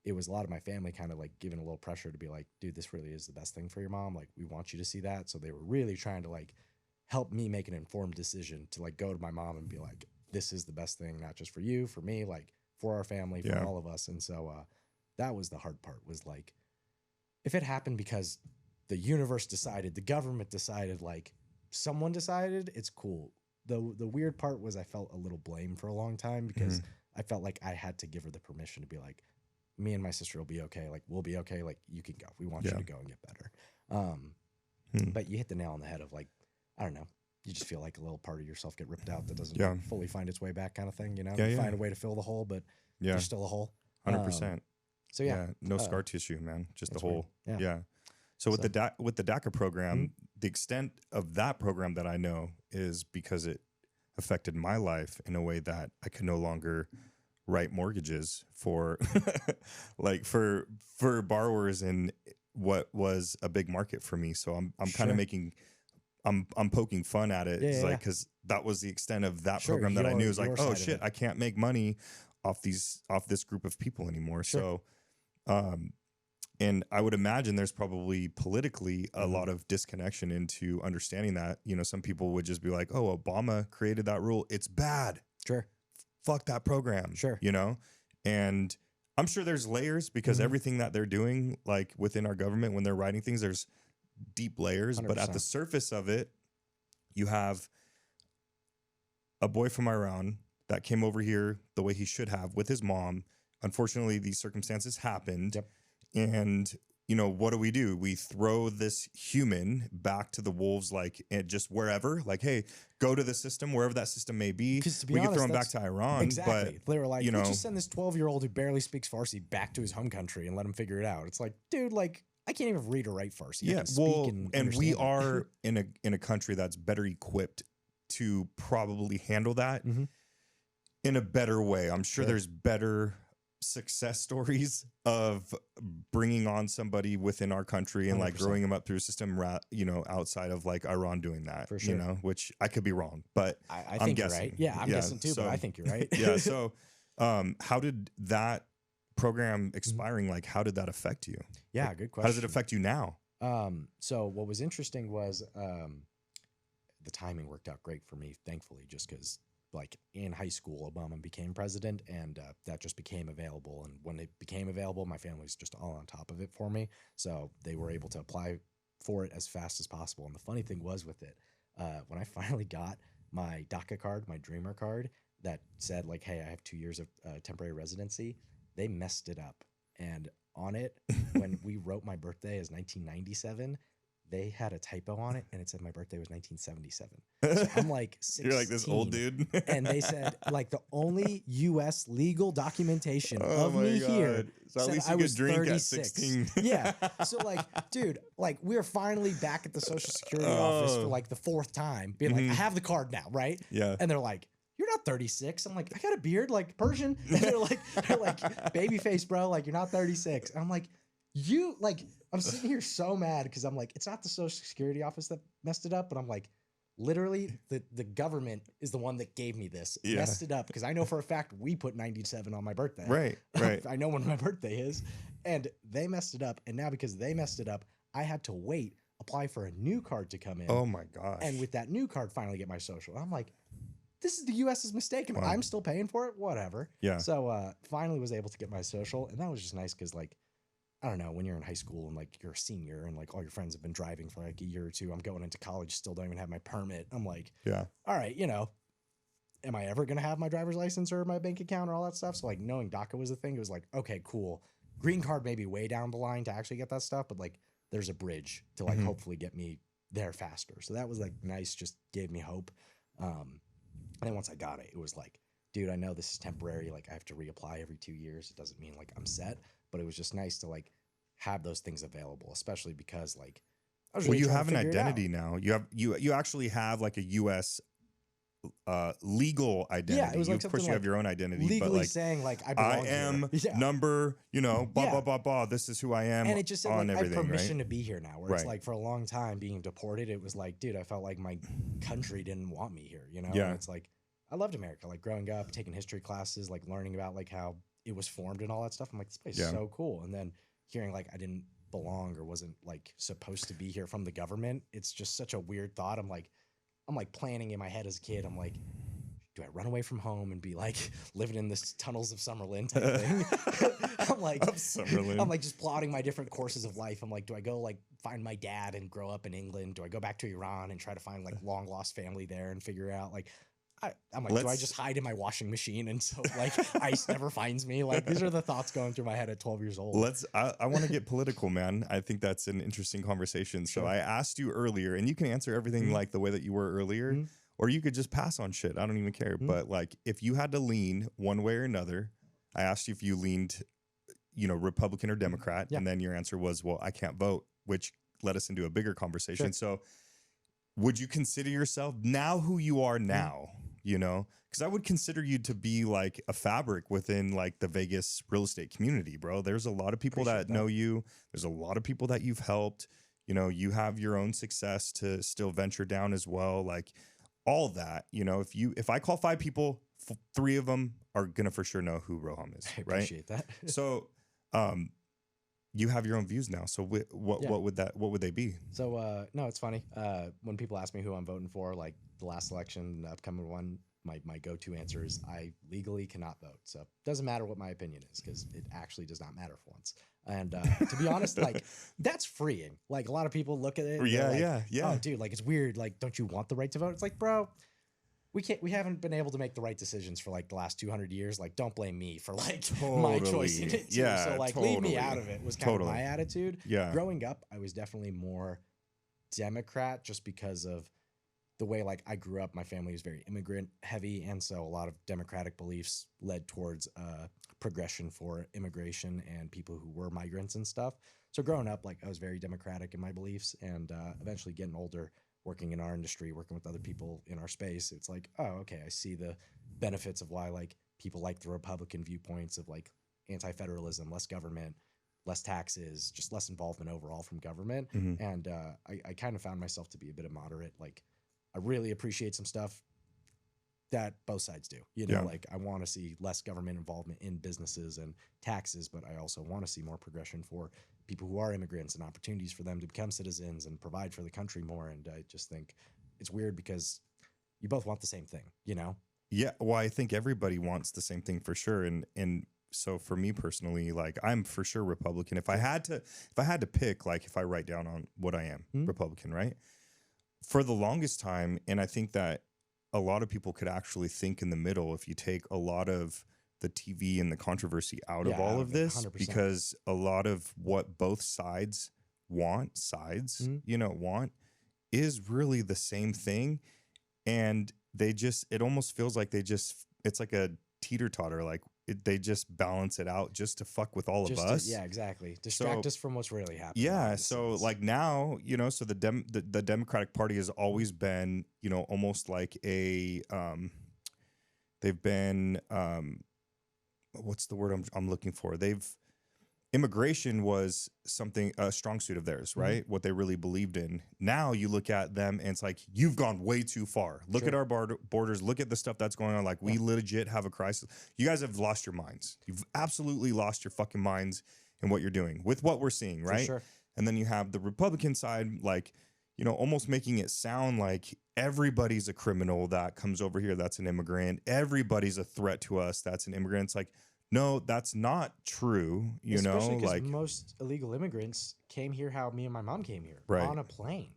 it was a lot of my family kind of like giving a little pressure to be like, dude, this really is the best thing for your mom. Like, we want you to see that. So they were really trying to like help me make an informed decision to like go to my mom and be like, this is the best thing, not just for you, for me, like for our family, for all of us. And so that was the hard part, was like, if it happened because the universe decided, the government decided, like someone decided, it's cool. The weird part was I felt a little blame for a long time, because I felt like I had to give her the permission to be like, me and my sister will be okay. Like, we'll be okay. Like, you can go. We want you to go and get better. But you hit the nail on the head of like, I don't know. You just feel like a little part of yourself get ripped out that doesn't fully find its way back, kind of thing, you know? You find a way to fill the hole, but there's still a hole. 100%. So no scar tissue, man. Just the hole. Weird. So with the DACA program, the extent of that program that I know is because it affected my life in a way that I could no longer write mortgages for like for borrowers in what was a big market for me. So I'm kind of making I'm poking fun at it. It's like, because that was the extent of that program that I knew. It was like, oh shit, I can't make money off this group of people anymore. So and I would imagine there's probably politically a lot of disconnection into understanding that. You know, some people would just be like, oh, Obama created that rule, it's bad. Sure. Fuck that program. Sure. You know? And I'm sure there's layers, because everything that they're doing, like within our government, when they're writing things, there's deep layers. 100%. But at the surface of it, you have a boy from Iran that came over here the way he should have with his mom. Unfortunately, these circumstances happened. Yep. And, you know, what do? We throw this human back to the wolves, like, and just wherever, like, hey, go to the system, wherever that system may be. We could throw him back to Iran. Exactly. But they were like, you know, just send this 12-year-old who barely speaks Farsi back to his home country and let him figure it out. It's like, dude, like, I can't even read or write Farsi. Yeah, well, and we are in a country that's better equipped to probably handle that in a better way. I'm sure there's better success stories of bringing on somebody within our country and 100%. Like growing them up through a system, you know, outside of like Iran doing that, for sure. You know, which I could be wrong, but I think you're right. Yeah, I'm guessing too, but I think you're right. Yeah. So, how did that program expiring, like, how did that affect you? Yeah, like, good question. How does it affect you now? So what was interesting was the timing worked out great for me, thankfully, just because like in high school, Obama became president, and that just became available. And when it became available, my family was just all on top of it for me. So they were able to apply for it as fast as possible. And the funny thing was with it, when I finally got my DACA card, my Dreamer card, that said like, hey, I have 2 years of temporary residency, they messed it up. And on it, when we wrote my birthday as 1997, they had a typo on it, and it said my birthday was 1977. So I'm like 16. You're like this old dude. And they said like the only U.S. legal documentation of me here so said at least I you was could drink 36. at 16. Yeah. So like, dude, like we're finally back at the Social Security office for like the 4th time, being like, I have the card now, right? Yeah. And they're like, you're not 36. I'm like, I got a beard, like Persian. And they're like, baby face, bro. Like, you're not 36. And I'm like, I'm sitting here so mad because I'm like, it's not the Social Security office that messed it up, but I'm like, literally the government is the one that gave me this, messed it up, because I know for a fact we put 97 on my birthday. Right. I know when my birthday is, and they messed it up. And now because they messed it up, I had to apply for a new card to come in. Oh my gosh. And with that new card, finally get my social. I'm like, this is the U.S.'s mistake, and I'm still paying for it. Whatever. Yeah. So finally was able to get my social, and that was just nice because, like, I don't know, when you're in high school and like you're a senior and like all your friends have been driving for like a year or two. I'm going into college, still don't even have my permit. I'm like, yeah, all right, you know, am I ever gonna have my driver's license or my bank account or all that stuff? So like knowing DACA was a thing, it was like, okay, cool. Green card maybe way down the line to actually get that stuff, but like there's a bridge to like hopefully get me there faster. So that was like nice, just gave me hope. And then once I got it, it was like, dude, I know this is temporary. Like I have to reapply every 2 years. It doesn't mean like I'm set, but it was just nice to like have those things available, especially because like I was really you have an identity now. You actually have like a U.S. Legal identity. Yeah, it was like of course you have your own identity, legally but like saying like I am number, you know, blah blah blah blah. This is who I am, and it just said on like, I have everything, permission right? to be here now. Where it's like for a long time being deported, it was like, dude, I felt like my country didn't want me here. You know, yeah. And it's like I loved America. Like growing up, taking history classes, like learning about like how it was formed and all that stuff. I'm like, this place is so cool. And then hearing like I didn't belong or wasn't like supposed to be here from the government, it's just such a weird thought. I'm like planning in my head as a kid. I'm like, do I run away from home and be like living in this tunnels of Summerlin type thing? I'm like just plotting my different courses of life. I'm like, do I go like find my dad and grow up in England? Do I go back to Iran and try to find like long lost family there and figure out like I'm like, do I just hide in my washing machine and so like ICE never finds me? Like these are the thoughts going through my head at 12 years old. I want to get political, man. I think that's an interesting conversation. So I asked you earlier, and you can answer everything like the way that you were earlier, or you could just pass on shit. I don't even care. But like, if you had to lean one way or another, I asked you if you leaned, you know, Republican or Democrat, and then your answer was, well, I can't vote, which led us into a bigger conversation. So would you consider yourself now who you are now? you know, because I would consider you to be like a fabric within like the Vegas real estate community, bro. There's a lot of people that know you. There's a lot of people that you've helped. You know, you have your own success to still venture down as well. Like all that, you know, if I call 5 people, 3 of them are gonna for sure know who Roham is. I right? appreciate that. So, you have your own views now. So what would they be? So no, it's funny. When people ask me who I'm voting for, like the last election, the upcoming one, my go-to answer is I legally cannot vote. So it doesn't matter what my opinion is because it actually does not matter for once. And to be honest, like that's freeing. Like a lot of people look at it. Yeah, yeah. Oh, dude, like it's weird. Like, don't you want the right to vote? It's like, bro, we haven't been able to make the right decisions for like the last 200 years. Like, don't blame me for like my choice in it too. Yeah, so like leave me out of it was kind of my attitude. Yeah. Growing up, I was definitely more Democrat just because of the way like I grew up. My family was very immigrant heavy, and so a lot of democratic beliefs led towards progression for immigration and people who were migrants and stuff. So growing up, like I was very democratic in my beliefs, and eventually getting older, working in our industry, working with other people in our space, it's like, oh, okay, I see the benefits of why like people like the Republican viewpoints of like anti-federalism, less government, less taxes, just less involvement overall from government. Mm-hmm. And I kind of found myself to be a bit of moderate. Like I really appreciate some stuff that both sides do. You know, like I want to see less government involvement in businesses and taxes, but I also want to see more progression for people who are immigrants and opportunities for them to become citizens and provide for the country more. And I just think it's weird because you both want the same thing, you know? Yeah. Well, I think everybody wants the same thing for sure. And so for me personally, like I'm for sure Republican. If I had to pick, like if I write down on what I am, Republican, right? For the longest time, and I think that a lot of people could actually think in the middle if you take a lot of the TV and the controversy out of all of this, 100%. because a lot of what both sides want, is really the same thing. And it almost feels like it's like a teeter-totter, like they just balance it out just to fuck with all of us. Yeah, exactly. Distract us from what's really happening. Yeah. So like now, you know, so the Democratic Party has always been, you know, almost like they've been, what's the word I'm looking for? Immigration was a strong suit of theirs, right? What they really believed in. Now you look at them and it's like, you've gone way too far. Look at our borders. Look at the stuff that's going on. Like we legit have a crisis. You guys have lost your minds. You've absolutely lost your fucking minds in what you're doing with what we're seeing, right? Sure. And then you have the Republican side, like, you know, almost making it sound like everybody's a criminal that comes over here that's an immigrant. Everybody's a threat to us that's an immigrant. It's like, no, that's not true. Especially know, like most illegal immigrants came here how me and my mom came here, right, on a plane.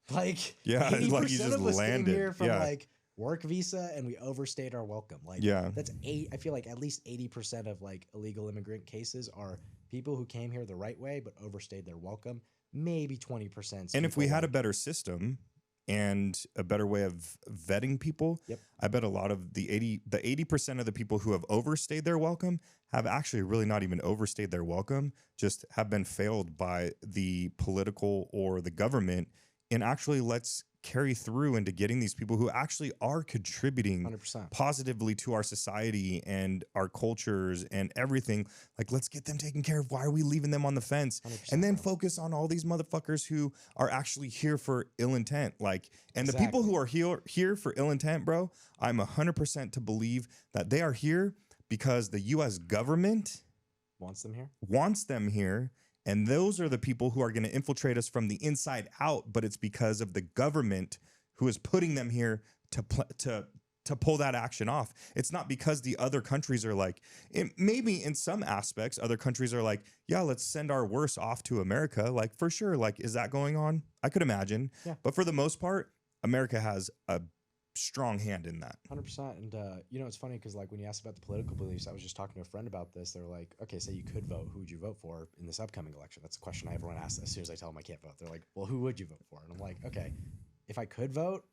Like, yeah, 80% like you just of us landed came here from like work visa, and we overstayed our welcome. Like, that's I feel like at least 80% of like illegal immigrant cases are people who came here the right way but overstayed their welcome. Maybe 20%. And if we had a better system and a better way of vetting people, I bet a lot of the 80% of the people who have overstayed their welcome have actually really not even overstayed their welcome, just have been failed by the political or the government, and actually let's carry through into getting these people who actually are contributing 100%. positively to our society and our cultures and everything. Like, let's get them taken care of. Why are we leaving them on the fence? And then focus on all these motherfuckers who are actually here for ill intent. Like, and the people who are here for ill intent, bro, I'm 100% to believe that they are here because the U.S. government wants them here. And those are the people who are going to infiltrate us from the inside out, but it's because of the government who is putting them here to pull that action off. It's not because the other countries are like, maybe in some aspects, other countries are like, yeah, let's send our worst off to America. Like, for sure. Like, is that going on? I could imagine. Yeah. But for the most part, America has a strong hand in that. 100%. And you know, it's funny because like when you asked about the political beliefs, I was just talking to a friend about this. They're like, okay, say you could vote, who would you vote for in this upcoming election? That's a question everyone asks as soon as I tell them I can't vote. They're like, well, who would you vote for? And I'm like, okay, if I could vote,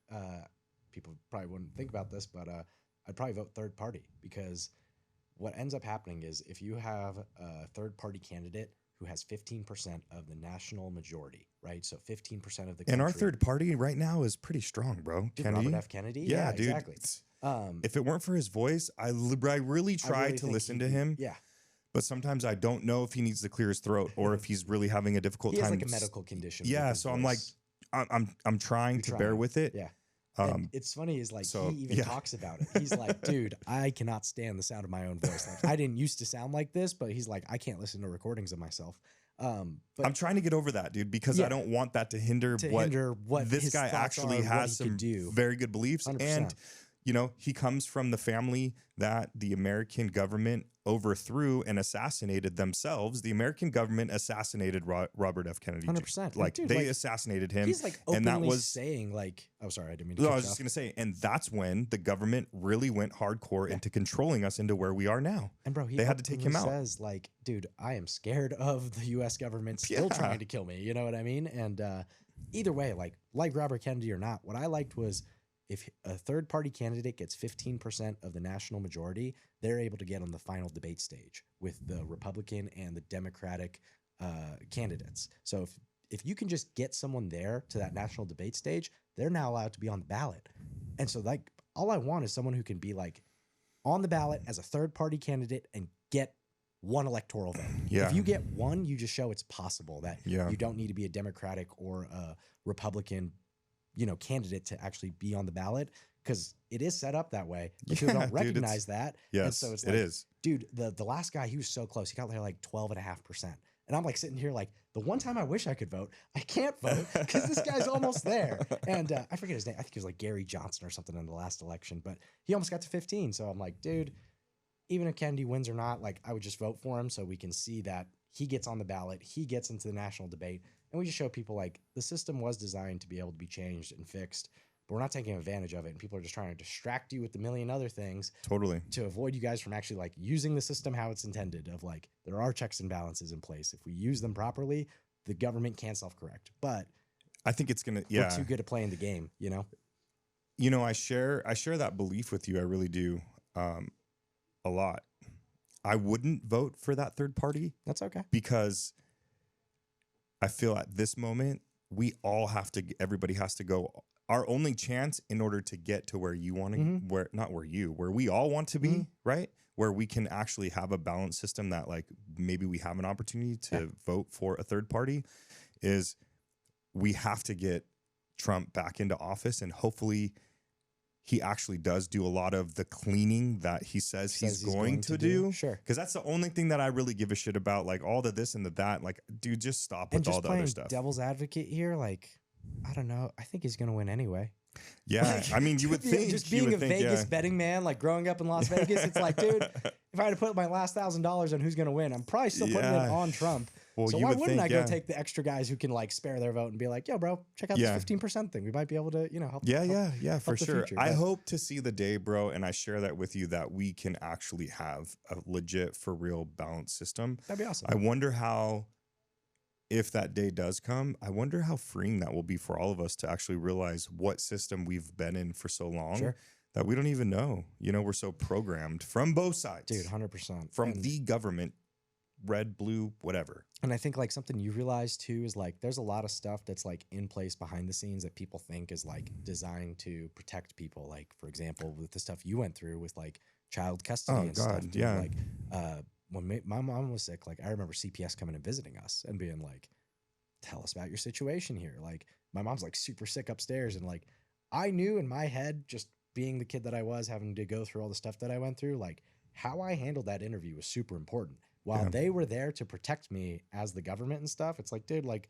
people probably wouldn't think about this, but I'd probably vote third party, because what ends up happening is if you have a third party candidate who has 15% of the national majority, right? So 15% of the country. And our third party right now is pretty strong, bro. Dude, Robert F. Kennedy? Yeah, dude. Exactly. If it weren't for his voice, I really try really to think listen he'd to be- him. Yeah. But sometimes I don't know if he needs to clear his throat or if he's really having a difficult He has time. like a medical condition. Yeah, with his so I'm like, voice. I'm trying You're to bear trying. with it. Yeah. And it's funny is like so, he even yeah. talks about it. He's like, dude, I cannot stand the sound of my own voice. Like I didn't used to sound like this, but he's like, I can't listen to recordings of myself. But I'm trying to get over that, dude, because Yeah. I don't want that to hinder what his this guy thoughts actually are, what has he some could do. very good beliefs. 100%. And, you know, he comes from the family that the American government overthrew and assassinated themselves. The American government assassinated Robert F. Kennedy. 100%. Like, Dude, they like, assassinated him. he's like openly and that was saying like, oh, sorry, I didn't mean to No, cut I was you just off. going to say, and that's when the government really went hardcore into controlling us into where we are now. And bro, he they had to take him out. Says like, dude, I am scared of the U.S. government still Yeah. trying to kill me. You know what I mean? And either way, like Robert Kennedy or not, what I liked was if a third party candidate gets 15% of the national majority, they're able to get on the final debate stage with the Republican and the Democratic candidates. So if you can just get someone there to that national debate stage, they're now allowed to be on the ballot. And so like all I want is someone who can be like on the ballot as a third party candidate and get one electoral vote. Yeah. If you get one, you just show it's possible that Yeah. you don't need to be a Democratic or a Republican, you know, candidate to actually be on the ballot, because it is set up that way. But people Yeah, don't dude, recognize that. Yes, And so it's it like, is. dude, the last guy, he was so close. He got there like 12.5%. And I'm like sitting here like, the one time I wish I could vote, I can't vote because this guy's almost there. And I forget his name. I think it was like Gary Johnson or something in the last election, but he almost got to 15. So I'm like, dude, even if Kennedy wins or not, like I would just vote for him so we can see that he gets on the ballot, he gets into the national debate, and we just show people like the system was designed to be able to be changed and fixed, but we're not taking advantage of it. And people are just trying to distract you with a million other things Totally. to avoid you guys from actually like using the system how it's intended, of like there are checks and balances in place. If we use them properly, the government can self-correct. But I think it's going to, we're too good at playing the game, you know? You know, I share that belief with you. I really do. A lot. I wouldn't vote for that third party That's okay. because I feel at this moment, everybody has to go. Our only chance in order to get to where you want to, where we all want to be, right? Where we can actually have a balanced system that like maybe we have an opportunity to vote for a third party, is we have to get Trump back into office, and hopefully he actually does do a lot of the cleaning that he says he's going to do. Sure. Because that's the only thing that I really give a shit about. Like all the this and the that. Like, dude, just stop And with just all the playing other stuff. devil's advocate here, like, I don't know. I think he's going to win anyway. Yeah. I mean, you would think. Just you being would a think, Vegas yeah. betting man, like growing up in Las Vegas, it's like, dude, if I had to put my last $1,000 on who's going to win, I'm probably still putting it on Trump. Well, so you why would wouldn't think, I go yeah. take the extra guys who can like spare their vote and be like, yo, bro, check out Yeah. this 15% thing. We might be able to, you know, help. Yeah, help for the sure. future, I but- hope to see the day, bro, and I share that with you, that we can actually have a legit, for real, balanced system. That'd be awesome. I wonder how, if that day does come, I wonder how freeing that will be for all of us to actually realize what system we've been in for so long Sure. that we don't even know. You know, we're so programmed from both sides. Dude, 100%. From And- the government, red, blue, whatever. And I think like something you realize too is like there's a lot of stuff that's like in place behind the scenes that people think is like designed to protect people. Like for example, with the stuff you went through with like child custody Oh, and stuff. God, Dude, yeah. Like when my mom was sick, like I remember CPS coming and visiting us and being like, "Tell us about your situation here." Like my mom's like super sick upstairs, and like I knew in my head, just being the kid that I was, having to go through all the stuff that I went through, like how I handled that interview was super important. While Yeah. they were there to protect me as the government and stuff, it's like, dude, like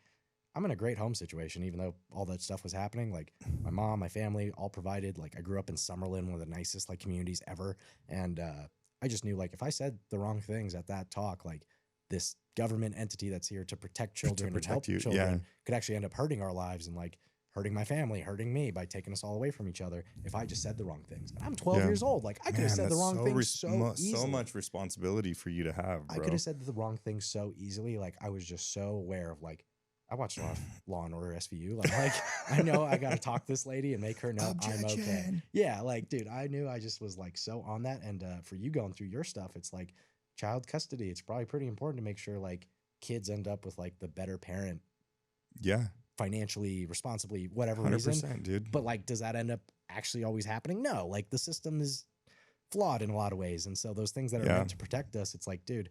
I'm in a great home situation, even though all that stuff was happening. Like my mom, my family, all provided. Like I grew up in Summerlin, one of the nicest like communities ever. And I just knew like if I said the wrong things at that talk, like this government entity that's here to protect children and help protect you, children yeah. could actually end up hurting our lives and like hurting my family, hurting me by taking us all away from each other if I just said the wrong things. And I'm 12 Yeah. years old. Like I could have Man, said the that's wrong things so easily. so much responsibility for you to have, bro. I could have said the wrong things so easily. Like I was just so aware of like, I watched a lot of Law and Order SVU. Like I know I got to talk to this lady and make her know I'm okay. Objection. Yeah. Like, dude, I knew I just was like so on that. And for you going through your stuff, it's like child custody. It's probably pretty important to make sure like kids end up with like the better parent. Yeah. financially, responsibly, whatever 100%, reason. dude. But like, does that end up actually always happening? No, like the system is flawed in a lot of ways. And so those things that are Yeah. meant to protect us, it's like, dude,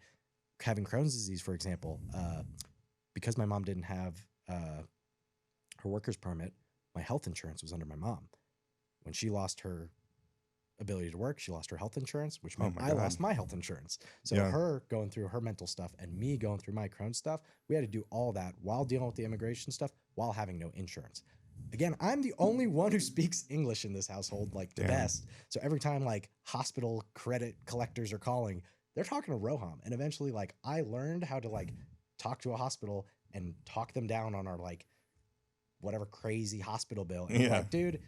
having Crohn's disease, for example, because my mom didn't have her worker's permit, my health insurance was under my mom. When she lost her ability to work, she lost her health insurance, which meant my I God. lost my health insurance. So Yeah. her going through her mental stuff and me going through my Crohn's stuff, we had to do all that while dealing with the immigration stuff while having no insurance. Again, I'm the only one who speaks English in this household, like the Damn. best. So every time like hospital credit collectors are calling, they're talking to Roham. And eventually, like, I learned how to like talk to a hospital and talk them down on our like whatever crazy hospital bill. And Yeah. like, dude,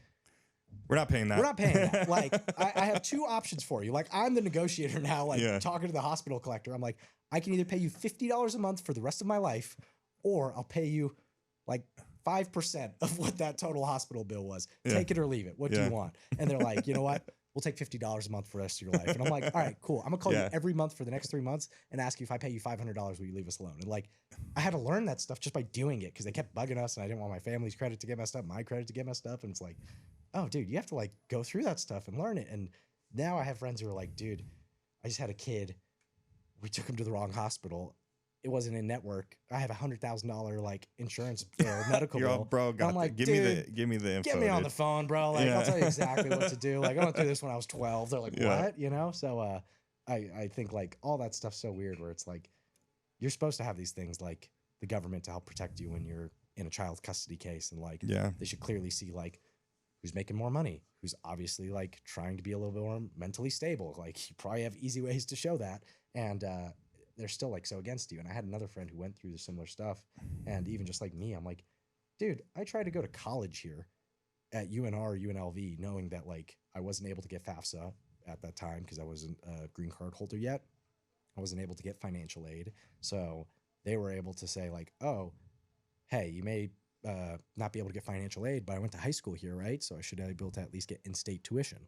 We're not paying that. we're not paying that. Like, I have two options for you. Like, I'm the negotiator now, like Yeah. talking to the hospital collector. I'm like, I can either pay you $50 a month for the rest of my life, or I'll pay you like 5% of what that total hospital bill was. Yeah. Take it or leave it. What do Yeah. you want? And they're like, you know what? We'll take $50 a month for the rest of your life. And I'm like, all right, cool. I'm gonna call Yeah. you every month for the next 3 months and ask you if I pay you $500, will you leave us alone? And like, I had to learn that stuff just by doing it because they kept bugging us, and I didn't want my family's credit to get messed up, my credit to get messed up. And it's like, oh, dude, you have to like go through that stuff and learn it. And now I have friends who are like, dude, I just had a kid. We took him to the wrong hospital. It wasn't in network. I have $100,000 like insurance or medical You're bill. all, bro, got I'm that. like, Give me the info. get me on the dude. phone, bro. Like, Yeah. I'll tell you exactly what to do. Like, I went through this when I was 12. They're like, Yeah. what? You know? So I think like all that stuff's so weird where it's like you're supposed to have these things like the government to help protect you when you're in a child custody case. And like Yeah. they should clearly see like who's making more money, who's obviously like trying to be a little bit more mentally stable. Like you probably have easy ways to show that. And they're still like so against you. And I had another friend who went through the similar stuff. And even just like me, I'm like, dude, I tried to go to college here at UNR, UNLV, knowing that like I wasn't able to get FAFSA at that time because I wasn't a green card holder yet. I wasn't able to get financial aid. So they were able to say like, oh, hey, you may not be able to get financial aid, but I went to high school here, right? So I should be able to at least get in-state tuition.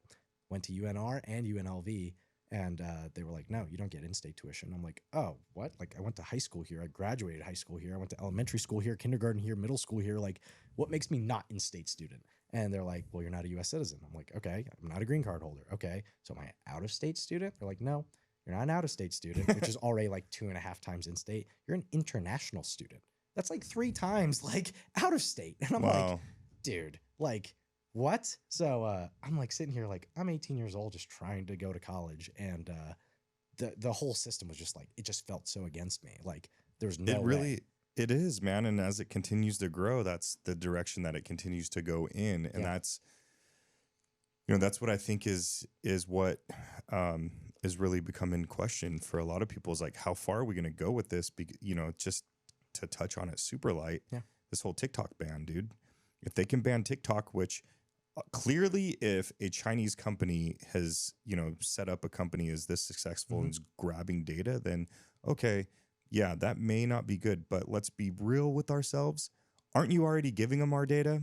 Went to UNR and UNLV. And they were like, no, you don't get in-state tuition. I'm like, oh, what? Like, I went to high school here. I graduated high school here. I went to elementary school here, kindergarten here, middle school here. Like, what makes me not in-state student? And they're like, well, you're not a U.S. citizen. I'm like, okay, I'm not a green card holder. Okay, so am I out-of-state student? They're like, no, you're not an out-of-state student, which is already like 2.5 times in-state. You're an international student. That's like 3 times like out-of-state. And I'm like, Wow. dude, like, what? So I'm like sitting here like I'm 18 years old just trying to go to college, and the whole system was just like it just felt so against me. Like there's no It really way. it is, man. And as it continues to grow, that's the direction that it continues to go in. And Yeah. that's, you know, that's what I think is what is really become in question for a lot of people is like, how far are we going to go with this? You know, just to touch on it super light, Yeah. this whole TikTok ban, dude. If they can ban TikTok, which clearly if a Chinese company has, you know, set up a company as this successful and is grabbing data, then okay, yeah, that may not be good. But let's be real with ourselves. Aren't you already giving them our data?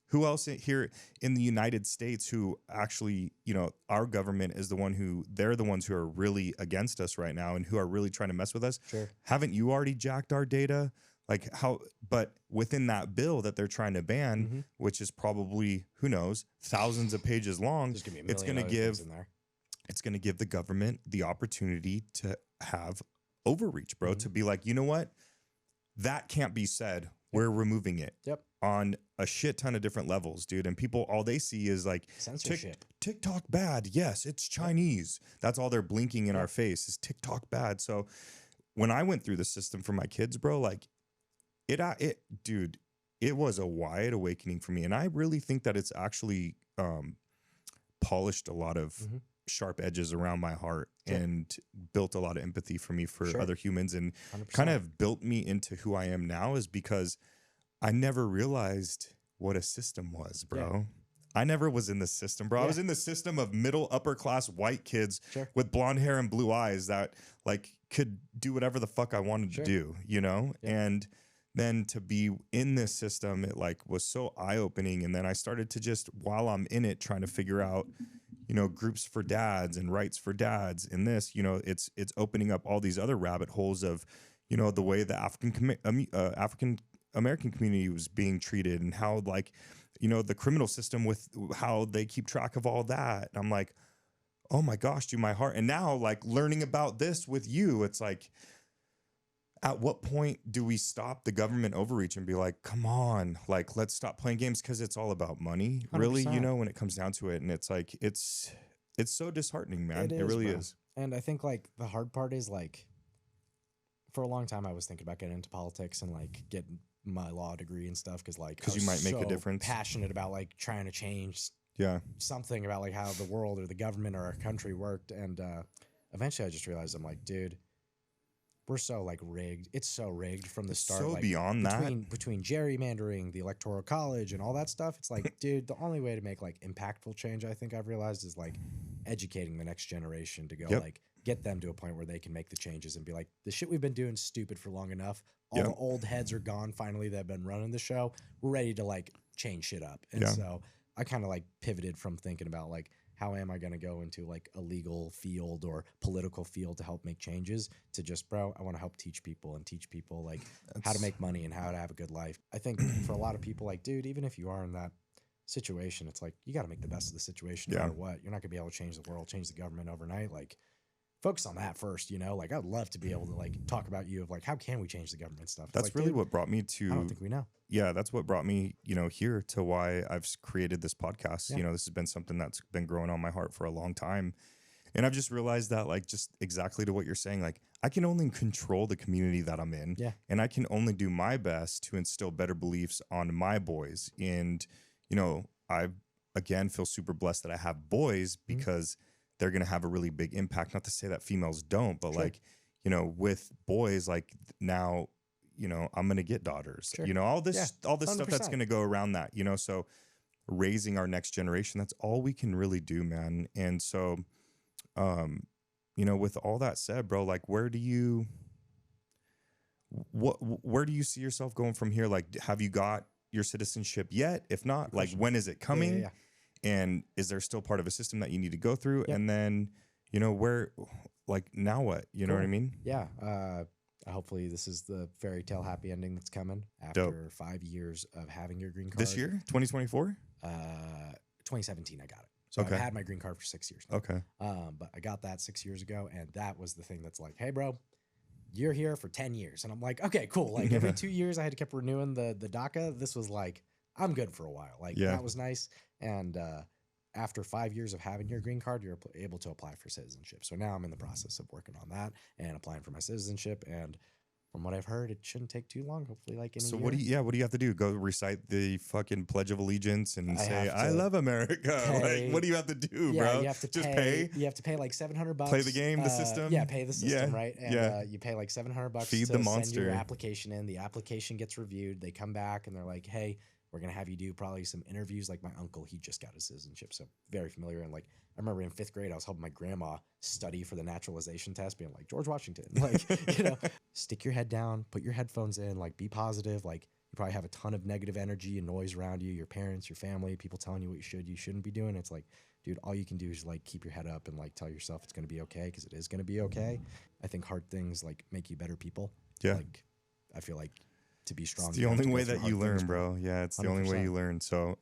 Who else here in the United States who actually, you know, our government is the one who, they're the ones who are really against us right now and who are really trying to mess with us. Sure. Haven't you already jacked our data? Like how, but within that bill that they're trying to ban, which is probably, who knows, thousands of pages long, There's gonna be a it's million going to other things give, in there. it's going to give the government the opportunity to have overreach, bro, to be like, you know what? That can't be said. We're removing it Yep. on a shit ton of different levels, dude. And people, all they see is like Censorship. TikTok bad. Yes, it's Chinese. That's all they're blinking in our face is TikTok bad. So when I went through the system for my kids, bro, like dude, it was a wide awakening for me. And I really think that it's actually polished a lot of sharp edges around my heart and built a lot of empathy for me for other humans and 100%. kind of built me into who I am now is because I never realized what a system was, bro. I never was in the system, bro. I was in the system of middle, upper class white kids with blonde hair and blue eyes that like could do whatever the fuck I wanted to do, you know? And then to be in this system, it like was so eye-opening. And then I started to just, while I'm in it, trying to figure out, you know, groups for dads and rights for dads in this, you know, it's opening up all these other rabbit holes of, you know, the way the African American community was being treated and how, like, you know, the criminal system with how they keep track of all that. And I'm like, oh my gosh, dude, my heart. And now, like, learning about this with you, it's like, at what point do we stop the government overreach and be like, come on, like, let's stop playing games because it's all about money, really, 100%. you know, when it comes down to it. And it's like, it's so disheartening, man. It It is, really bro. is. And I think like the hard part is like, for a long time I was thinking about getting into politics and like getting my law degree and stuff because like 'Cause I you was might make a so difference. passionate about like trying to change Yeah. something about like how the world or the government or our country worked. And eventually I just realized I'm like, dude, we're so like rigged. It's so rigged from the It's start. so like, beyond that. between gerrymandering, the electoral college, and all that stuff. It's like, dude, the only way to make like impactful change, I think I've realized, is like educating the next generation to go Yep. like get them to a point where they can make the changes and be like, the shit we've been doing is stupid for long enough. All Yep. the old heads are gone finally that have been running the show. We're ready to like change shit up. And Yeah. so I kind of like pivoted from thinking about like, how am I going to go into like a legal field or political field to help make changes to just, bro, I want to help teach people and teach people like how to That's- make money and how to have a good life. I think for a lot of people, like, dude, even if you are in that situation, it's like, you got to make the best of the situation no Yeah. matter what. You're not gonna be able to change the world, change the government overnight. Like, focus on that first, you know? Like, I would love to be able to like talk about you of like, how can we change the government stuff? It's That's like, really dude, what brought me I to, don't think we know. yeah, that's what brought me, you know, here to why I've created this podcast. Yeah. You know, this has been something that's been growing on my heart for a long time. And I've just realized that, like, just exactly to what you're saying, like, I can only control the community that I'm in. Yeah. And I can only do my best to instill better beliefs on my boys. And, you know, I, again, feel super blessed that I have boys because they're going to have a really big impact. Not to say that females don't, but Sure. like, you know, with boys, like now, you know, I'm going to get daughters, Sure. you know, all this Yeah, stuff that's 100%. going to go around that, you know, so raising our next generation, that's all we can really do, man. And so, you know, with all that said, bro, like, where do you see yourself going from here? Like, have you got your citizenship yet? If not, like, when is it coming? Yeah. And is there still part of a system that you need to go through? Yep. And then, you know, where, like, now what? You know what I Cool. mean? Yeah. Hopefully this is the fairy tale happy ending that's coming after 5 years of having your green card. This year, 2024? 2017, I got it. So Okay. I've had my green card for 6 years now. Okay. But I got that 6 years ago, and that was the thing that's like, hey, bro, you're here for 10 years. And I'm like, okay, cool. Like every 2 years I had to keep renewing the DACA. This was like, I'm good for a while. Like Yeah. that was nice. And after 5 years of having your green card, you're able to apply for citizenship. So now I'm in the process of working on that and applying for my citizenship. And from what I've heard, it shouldn't take too long. Hopefully, like in a So year. what do you have to do? Go recite the fucking Pledge of Allegiance and I say, have I to love America. pay- Like, what do you have to do, Yeah, bro? you have to Just pay. You have to pay like $700. Play the game, the system? Yeah, pay the system, Yeah, right? And yeah. you pay like $700 Feed to the send monster. your application in. The application gets reviewed. They come back and they're like, "Hey, we're gonna have you do probably some interviews." Like my uncle, he just got his citizenship, so very familiar. And like I remember in 5th grade, I was helping my grandma study for the naturalization test, being like George Washington, like you know, stick your head down, put your headphones in, like be positive. Like you probably have a ton of negative energy and noise around you, your parents, your family, people telling you what you shouldn't be doing. It's like, dude, all you can do is like keep your head up and like tell yourself it's gonna be okay, because it is gonna be okay. I think hard things like make you better people. Yeah. Like I feel like to be strong, It's the you have only to go way through that hard you learn, things, bro. Yeah, it's the only way 100%. you learn. So,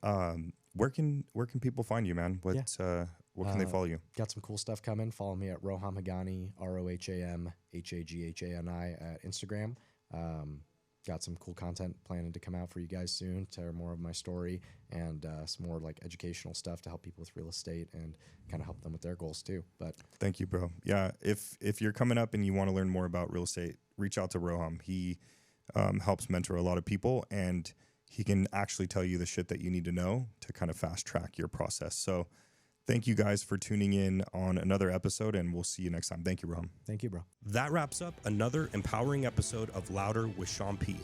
where can people find you, man? What can they follow you? Got some cool stuff coming. Follow me at Roham Haghani, Roham Haghani at Instagram. Got some cool content planning to come out for you guys soon to hear more of my story and some more like educational stuff to help people with real estate and kind of help them with their goals too. But Thank you, bro. Yeah, if you're coming up and you want to learn more about real estate, reach out to Roham. He helps mentor a lot of people, and he can actually tell you the shit that you need to know to kind of fast track your process. So thank you guys for tuning in on another episode, and we'll see you next time. Thank you, Roham. thank you, bro. That wraps up another empowering episode of Loudr with Sean P.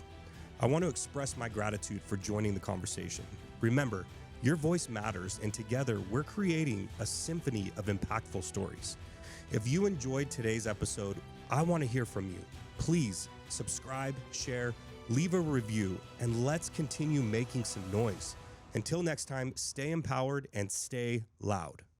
I want to express my gratitude for joining the conversation. Remember, your voice matters, and together we're creating a symphony of impactful stories. If you enjoyed today's episode, I want to hear from you. Please subscribe, share, leave a review, and let's continue making some noise. Until next time, stay empowered and stay loud.